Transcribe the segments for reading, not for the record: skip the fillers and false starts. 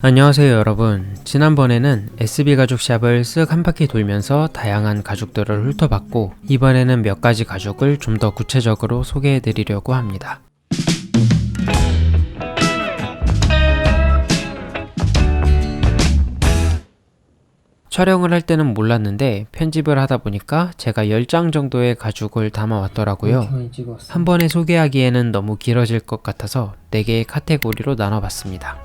안녕하세요 여러분. 지난번에는 SB 가죽샵을 쓱 한 바퀴 돌면서 다양한 가죽들을 훑어봤고, 이번에는 몇 가지 가죽을 좀 더 구체적으로 소개해 드리려고 합니다. 촬영을 할 때는 몰랐는데 편집을 하다 보니까 제가 10장 정도의 가죽을 담아왔더라고요. 한 번에 소개하기에는 너무 길어질 것 같아서 4개의 카테고리로 나눠봤습니다.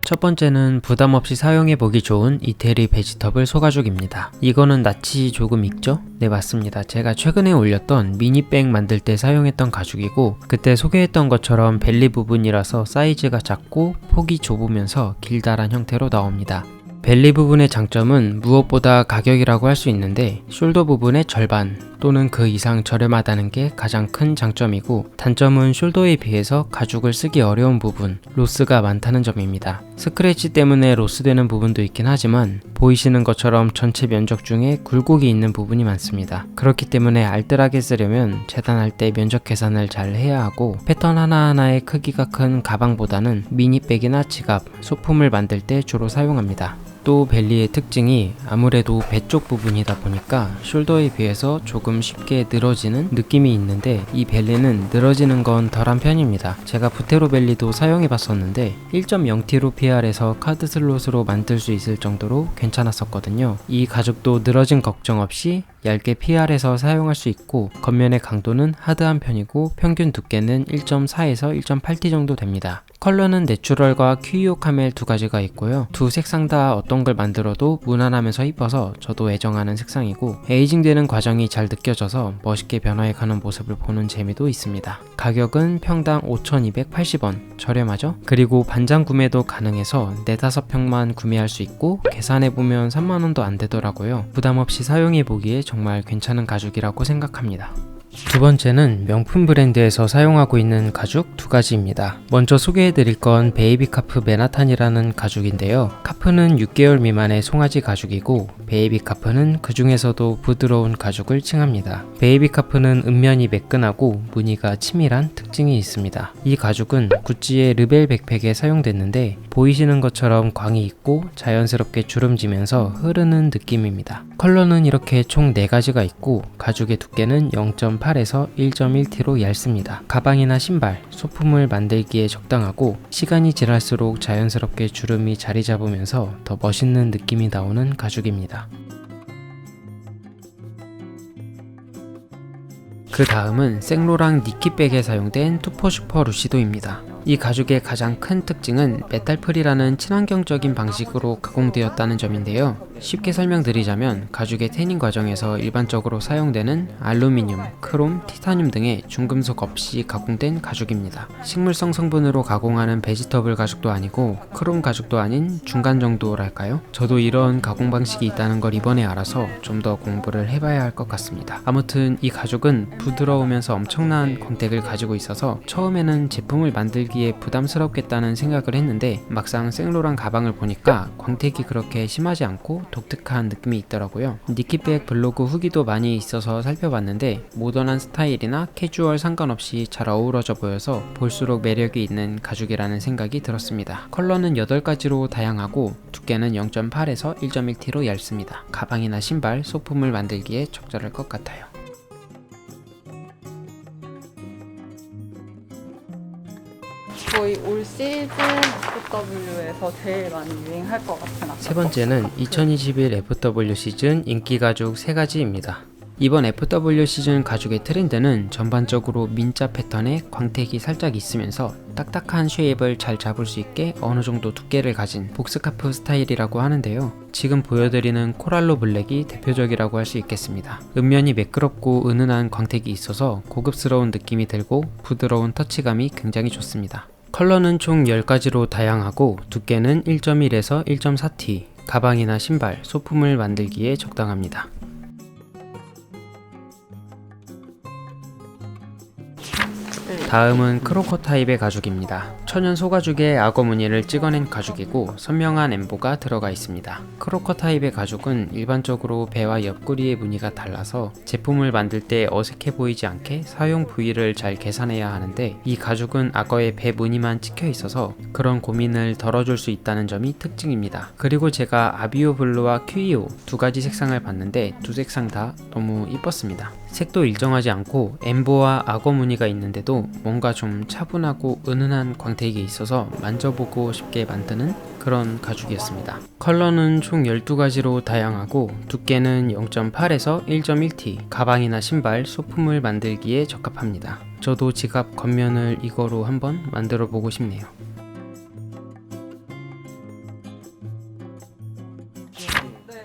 첫 번째는 부담없이 사용해보기 좋은 이태리 베지터블 소가죽입니다. 이거는 낯이 조금 익죠? 네, 맞습니다. 제가 최근에 올렸던 미니백 만들 때 사용했던 가죽이고, 그때 소개했던 것처럼 벨리 부분이라서 사이즈가 작고 폭이 좁으면서 길다란 형태로 나옵니다. 벨리 부분의 장점은 무엇보다 가격이라고 할 수 있는데, 숄더 부분의 절반 또는 그 이상 저렴하다는 게 가장 큰 장점이고, 단점은 숄더에 비해서 가죽을 쓰기 어려운 부분, 로스가 많다는 점입니다. 스크래치 때문에 로스되는 부분도 있긴 하지만 보이시는 것처럼 전체 면적 중에 굴곡이 있는 부분이 많습니다. 그렇기 때문에 알뜰하게 쓰려면 재단할 때 면적 계산을 잘 해야 하고, 패턴 하나하나의 크기가 큰 가방보다는 미니백이나 지갑, 소품을 만들 때 주로 사용합니다. 또 벨리의 특징이 아무래도 배 쪽 부분이다 보니까 숄더에 비해서 조금 쉽게 늘어지는 느낌이 있는데, 이 벨리는 늘어지는 건 덜한 편입니다. 제가 부테로 벨리도 사용해 봤었는데 1.0T로 PR에서 카드 슬롯으로 만들 수 있을 정도로 괜찮았었거든요. 이 가죽도 늘어진 걱정 없이 얇게 PR에서 사용할 수 있고, 겉면의 강도는 하드한 편이고 평균 두께는 1.4에서 1.8T 정도 됩니다. 컬러는 내추럴과 QEO 카멜 두 가지가 있고요. 두 색상 다 어떤 걸 만들어도 무난하면서 이뻐서 저도 애정하는 색상이고, 에이징 되는 과정이 잘 느껴져서 멋있게 변화해가는 모습을 보는 재미도 있습니다. 가격은 평당 5,280원, 저렴하죠? 그리고 반장 구매도 가능해서 4-5평만 구매할 수 있고, 계산해보면 3만원도 안 되더라고요. 부담없이 사용해보기에 정말 괜찮은 가죽이라고 생각합니다. 두 번째는 명품 브랜드에서 사용하고 있는 가죽 두 가지입니다. 먼저 소개해드릴 건 베이비 카프 맨하탄이라는 가죽인데요. 카프는 6개월 미만의 송아지 가죽이고, 베이비 카프는 그 중에서도 부드러운 가죽을 칭합니다. 베이비 카프는 읍면이 매끈하고 무늬가 치밀한 특징이 있습니다. 이 가죽은 구찌의 르벨 백팩에 사용됐는데, 보이시는 것처럼 광이 있고 자연스럽게 주름지면서 흐르는 느낌입니다. 컬러는 이렇게 총 4가지가 있고, 가죽의 두께는 0.8에서 1.1T로 얇습니다. 가방이나 신발, 소품을 만들기에 적당하고, 시간이 지날수록 자연스럽게 주름이 자리 잡으면서 더 멋있는 느낌이 나오는 가죽입니다. 그 다음은 생로랑 니키백에 사용된 투포 슈퍼 루시도입니다. 이 가죽의 가장 큰 특징은 메탈풀이라는 친환경적인 방식으로 가공되었다는 점인데요. 쉽게 설명드리자면 가죽의 태닝 과정에서 일반적으로 사용되는 알루미늄, 크롬, 티타늄 등의 중금속 없이 가공된 가죽입니다. 식물성 성분으로 가공하는 베지터블 가죽도 아니고 크롬 가죽도 아닌 중간 정도랄까요? 저도 이런 가공 방식이 있다는 걸 이번에 알아서 좀 더 공부를 해봐야 할 것 같습니다. 아무튼 이 가죽은 부드러우면서 엄청난 광택을 가지고 있어서 처음에는 제품을 만들기에 부담스럽겠다는 생각을 했는데, 막상 생로랑 가방을 보니까 광택이 그렇게 심하지 않고 독특한 느낌이 있더라고요. 니키백 블로그 후기도 많이 있어서 살펴봤는데, 모던한 스타일이나 캐주얼 상관없이 잘 어우러져 보여서 볼수록 매력이 있는 가죽이라는 생각이 들었습니다. 컬러는 8가지로 다양하고, 두께는 0.8에서 1.1T로 얇습니다. 가방이나 신발, 소품을 만들기에 적절할 것 같아요. 거의 올 시즌 FW에서 제일 많이 유행할 것 같은 세 번째는 2021 FW 시즌 인기 가죽 3가지입니다. 이번 FW 시즌 가죽의 트렌드는 전반적으로 민자 패턴에 광택이 살짝 있으면서 딱딱한 쉐입을 잘 잡을 수 있게 어느 정도 두께를 가진 복스카프 스타일이라고 하는데요. 지금 보여드리는 코랄로 블랙이 대표적이라고 할 수 있겠습니다. 읍면이 매끄럽고 은은한 광택이 있어서 고급스러운 느낌이 들고 부드러운 터치감이 굉장히 좋습니다. 컬러는 총 10가지로 다양하고, 두께는 1.1에서 1.4T, 가방이나 신발, 소품을 만들기에 적당합니다. 다음은 크로커 타입의 가죽입니다. 천연 소가죽에 악어 무늬를 찍어낸 가죽이고 선명한 엠보가 들어가 있습니다. 크로커 타입의 가죽은 일반적으로 배와 옆구리의 무늬가 달라서 제품을 만들 때 어색해 보이지 않게 사용 부위를 잘 계산해야 하는데 이 가죽은 악어의 배 무늬만 찍혀 있어서 그런 고민을 덜어줄 수 있다는 점이 특징입니다. 그리고 제가 아비오 블루와 큐이오 두 가지 색상을 봤는데 두 색상 다 너무 이뻤습니다. 색도 일정하지 않고 엠보와 악어 무늬가 있는데도 뭔가 좀 차분하고 은은한 광택이 있어서 만져보고 싶게 만드는 그런 가죽이었습니다. 컬러는 총 12가지로 다양하고 두께는 0.8에서 1.1T, 가방이나 신발, 소품을 만들기에 적합합니다. 저도 지갑 겉면을 이거로 한번 만들어 보고 싶네요.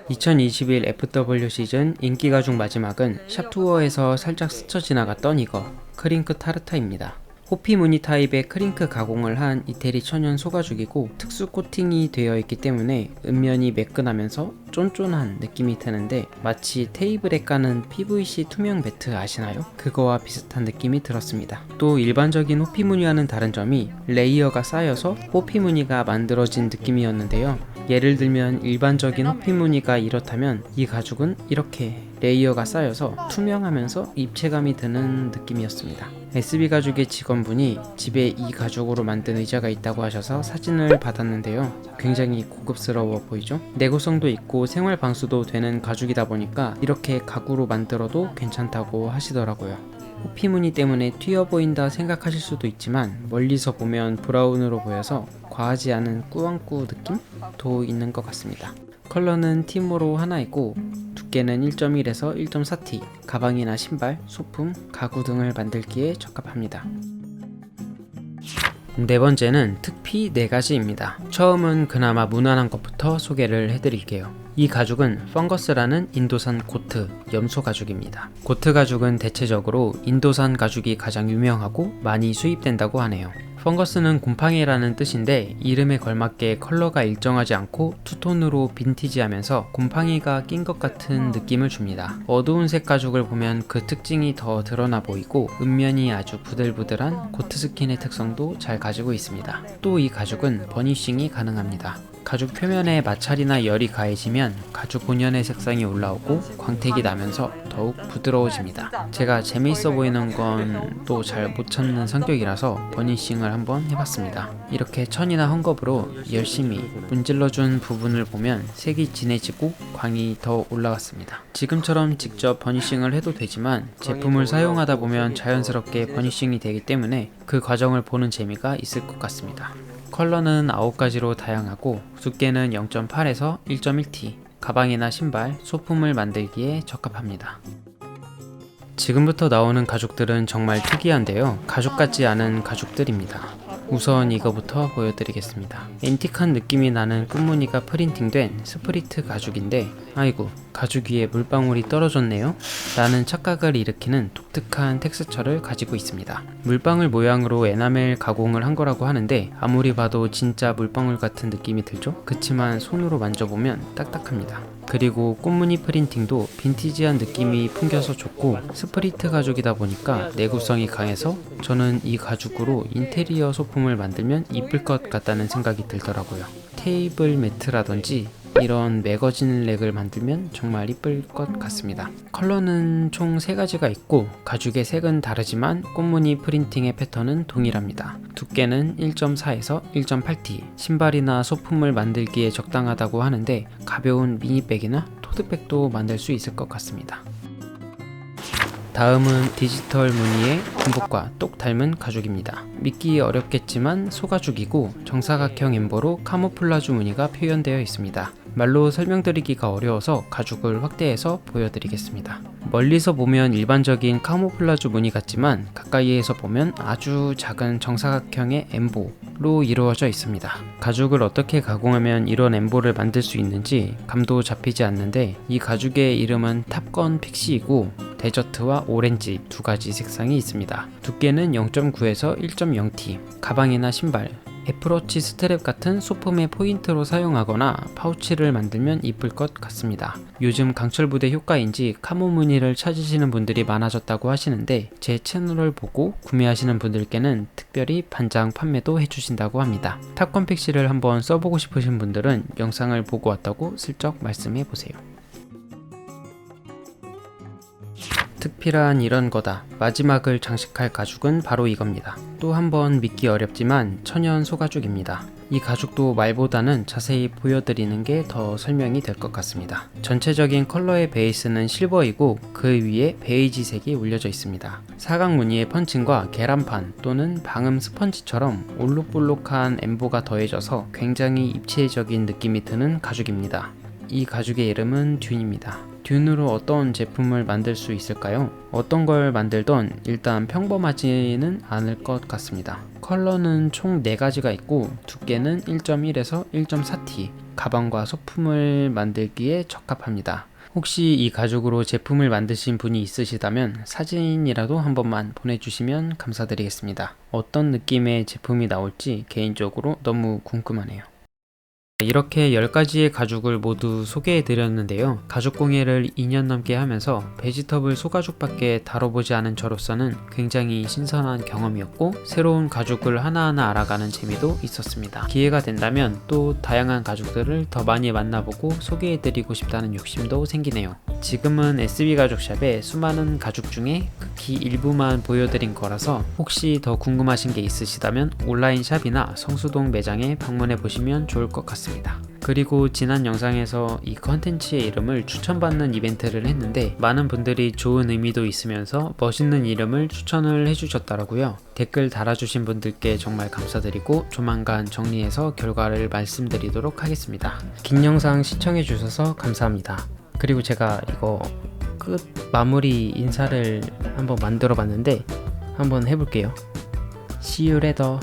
(2021) FW 시즌 인기 가죽 마지막은 샵투어에서 살짝 스쳐 지나갔던 이거 크링크 타르타입니다. 호피 무늬 타입의 크링크 가공을 한 이태리 천연 소가죽이고 특수 코팅이 되어 있기 때문에 은면이 매끈하면서 쫀쫀한 느낌이 드는데 마치 테이블에 까는 PVC 투명 매트 아시나요? 그거와 비슷한 느낌이 들었습니다. 또 일반적인 호피 무늬와는 다른 점이 레이어가 쌓여서 호피 무늬가 만들어진 느낌이었는데요. 예를 들면 일반적인 호피 무늬가 이렇다면 이 가죽은 이렇게 레이어가 쌓여서 투명하면서 입체감이 드는 느낌이었습니다. SB 가죽의 직원분이 집에 이 가죽으로 만든 의자가 있다고 하셔서 사진을 받았는데요. 굉장히 고급스러워 보이죠? 내구성도 있고 생활 방수도 되는 가죽이다 보니까 이렇게 가구로 만들어도 괜찮다고 하시더라고요. 호피 무늬 때문에 튀어 보인다 생각하실 수도 있지만 멀리서 보면 브라운으로 보여서 과하지 않은 꾸안꾸 느낌도 있는 것 같습니다. 컬러는 티모로 하나이고 두께는 1.1에서 1.4T, 가방이나 신발, 소품, 가구 등을 만들기에 적합합니다. 네 번째는 특피 4가지입니다. 처음은 그나마 무난한 것부터 소개를 해드릴게요. 이 가죽은 펑거스라는 인도산 고트, 염소 가죽입니다. 고트 가죽은 대체적으로 인도산 가죽이 가장 유명하고 많이 수입된다고 하네요. 펑거스는 곰팡이라는 뜻인데 이름에 걸맞게 컬러가 일정하지 않고 투톤으로 빈티지하면서 곰팡이가 낀 것 같은 느낌을 줍니다. 어두운 색 가죽을 보면 그 특징이 더 드러나 보이고 은면이 아주 부들부들한 고트 스킨의 특성도 잘 가지고 있습니다. 또 이 가죽은 버니싱이 가능합니다. 가죽 표면에 마찰이나 열이 가해지면 가죽 본연의 색상이 올라오고 광택이 나면서 더욱 부드러워집니다. 제가 재미있어 보이는 건 또 잘 못 참는 성격이라서 버니싱을 한번 해봤습니다. 이렇게 천이나 헝겊으로 열심히 문질러준 부분을 보면 색이 진해지고 광이 더 올라갔습니다. 지금처럼 직접 버니싱을 해도 되지만 제품을 사용하다 보면 자연스럽게 버니싱이 되기 때문에 그 과정을 보는 재미가 있을 것 같습니다. 컬러는 9가지로 다양하고 두께는 0.8에서 1.1T, 가방이나 신발, 소품을 만들기에 적합합니다. 지금부터 나오는 가죽들은 정말 특이한데요. 가죽 같지 않은 가죽들입니다. 우선 이거부터 보여드리겠습니다. 앤틱한 느낌이 나는 끝무늬가 프린팅된 스프리트 가죽인데 아이고 가죽 위에 물방울이 떨어졌네요 라는 착각을 일으키는 독특한 텍스처를 가지고 있습니다. 물방울 모양으로 에나멜 가공을 한 거라고 하는데 아무리 봐도 진짜 물방울 같은 느낌이 들죠? 그치만 손으로 만져보면 딱딱합니다. 그리고 꽃무늬 프린팅도 빈티지한 느낌이 풍겨서 좋고 스프리트 가죽이다 보니까 내구성이 강해서 저는 이 가죽으로 인테리어 소품을 만들면 이쁠 것 같다는 생각이 들더라고요. 테이블 매트라든지 이런 매거진 렉을 만들면 정말 이쁠 것 같습니다. 컬러는 총 3가지가 있고 가죽의 색은 다르지만 꽃무늬 프린팅의 패턴은 동일합니다. 두께는 1.4에서 1.8T, 신발이나 소품을 만들기에 적당하다고 하는데 가벼운 미니백이나 토트백도 만들 수 있을 것 같습니다. 다음은 디지털 무늬의 군복과 똑 닮은 가죽입니다. 믿기 어렵겠지만 소가죽이고 정사각형 엠보로 카모플라주 무늬가 표현되어 있습니다. 말로 설명드리기가 어려워서 가죽을 확대해서 보여드리겠습니다. 멀리서 보면 일반적인 카모플라주 무늬 같지만 가까이에서 보면 아주 작은 정사각형의 엠보로 이루어져 있습니다. 가죽을 어떻게 가공하면 이런 엠보를 만들 수 있는지 감도 잡히지 않는데 이 가죽의 이름은 탑건 픽시이고 데저트와 오렌지 2가지 색상이 있습니다. 두께는 0.9에서 1.0T, 가방이나 신발, 애플워치 스트랩 같은 소품의 포인트로 사용하거나 파우치를 만들면 이쁠 것 같습니다. 요즘 강철 부대 효과인지 카모 무늬를 찾으시는 분들이 많아졌다고 하시는데 제 채널을 보고 구매하시는 분들께는 특별히 반장 판매도 해주신다고 합니다. 탑건 픽시를 한번 써보고 싶으신 분들은 영상을 보고 왔다고 슬쩍 말씀해보세요. 특필한 이런 거다. 마지막을 장식할 가죽은 바로 이겁니다. 또 한번 믿기 어렵지만 천연 소가죽입니다. 이 가죽도 말보다는 자세히 보여드리는 게 더 설명이 될 것 같습니다. 전체적인 컬러의 베이스는 실버이고 그 위에 베이지색이 올려져 있습니다. 사각 무늬의 펀칭과 계란판 또는 방음 스펀지처럼 올록볼록한 엠보가 더해져서 굉장히 입체적인 느낌이 드는 가죽입니다. 이 가죽의 이름은 듄입니다. 듄으로 어떤 제품을 만들 수 있을까요? 어떤 걸 만들던 일단 평범하지는 않을 것 같습니다. 컬러는 총 4가지가 있고 두께는 1.1에서 1.4T, 가방과 소품을 만들기에 적합합니다. 혹시 이 가죽으로 제품을 만드신 분이 있으시다면 사진이라도 한 번만 보내주시면 감사드리겠습니다. 어떤 느낌의 제품이 나올지 개인적으로 너무 궁금하네요. 이렇게 10가지의 가죽을 모두 소개해 드렸는데요. 가죽 공예를 2년 넘게 하면서 베지터블 소가죽밖에 다뤄보지 않은 저로서는 굉장히 신선한 경험이었고 새로운 가죽을 하나하나 알아가는 재미도 있었습니다. 기회가 된다면 또 다양한 가죽들을 더 많이 만나보고 소개해 드리고 싶다는 욕심도 생기네요. 지금은 SB가죽샵에 수많은 가죽 중에 극히 일부만 보여드린 거라서 혹시 더 궁금하신 게 있으시다면 온라인 샵이나 성수동 매장에 방문해 보시면 좋을 것 같습니다. 그리고 지난 영상에서 이 컨텐츠의 이름을 추천받는 이벤트를 했는데 많은 분들이 좋은 의미도 있으면서 멋있는 이름을 추천을 해주셨더라고요. 댓글 달아주신 분들께 정말 감사드리고 조만간 정리해서 결과를 말씀드리도록 하겠습니다. 긴 영상 시청해주셔서 감사합니다. 그리고 제가 이거 끝 마무리 인사를 한번 만들어 봤는데 한번 해볼게요. See you later.